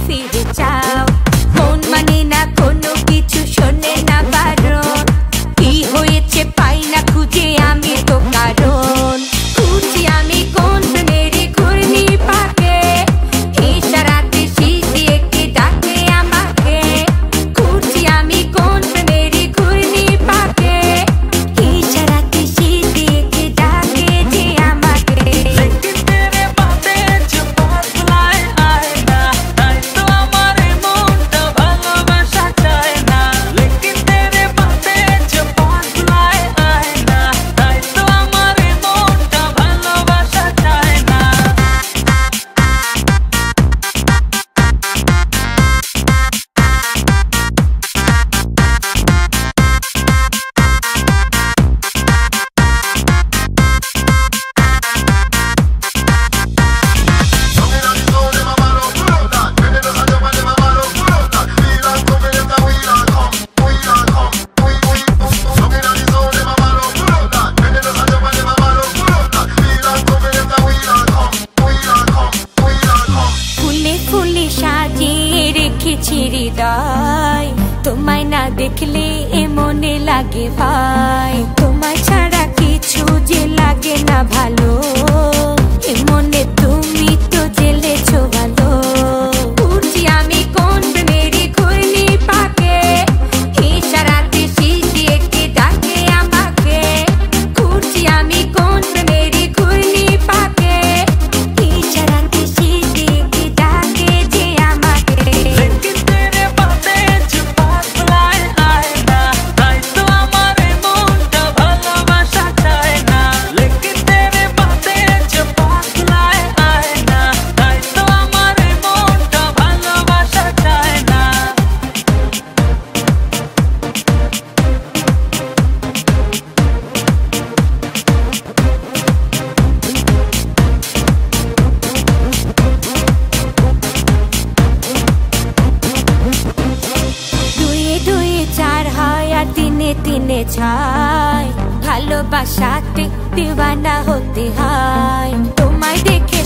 ফিরে যাও। মন মানে না কোনো কিছু, শোনে না বারণ। কি হয়েছে পাই না খুঁজে আমি তো কারণ। খুঁজি আমি কোন প্রেমের ঘূর্ণি পাকে, ইশারাতে শীষ দিয়ে কে ডাকে আমাকে। খুঁজি আমি কোন প্রেমের ঘূর্ণি পাকে, ইশারাতে শীষ দিয়ে কে ডাকে যে আমাকে। लेकिन तेरे बातें जो बदलाए आए ना, তাই তো আমার মনটা ভালোবাসা চায় না। लेकिन तेरे बातें जो बदलाए आए ना, তাই তো আমার মনটা ভালোবাসা চায় না। ফুলে ফুলে সাজিয়ে রেখেছি হৃদয়, তোমায় না দেখলে এ মনে লাগে ভাই। তোমায় ছাড়া কিছু যে লাগে না ভালো, এ মনে তুমি তো জেলেছো ভালো। খুঁজি আমি কোন প্রেমের ঘূর্ণি পাকে, ইশারাতে শীষ দিয়ে কে ডাকে আমাকে। খুঁজি আমি কোন প্রেমের ঘূর্ণি পাকে, ইশারাতে শীষ দিয়ে কে ডাকে যে আমাকে। लेकिन तेरे बातें जो बदलाए आए ना, তাই তো আমার মনটা ভালোবাসা চায় না। लेकिन तेरे बातें जो बदलाए आए ना, তাই তো আমার মনটা ভালোবাসা চায় না। দুয়ে দুয়ে চার হয় আর তিনে তিনে ছয়, ভালোবাসাতে দিওয়ানা হতে হয়। তোমায় দেখে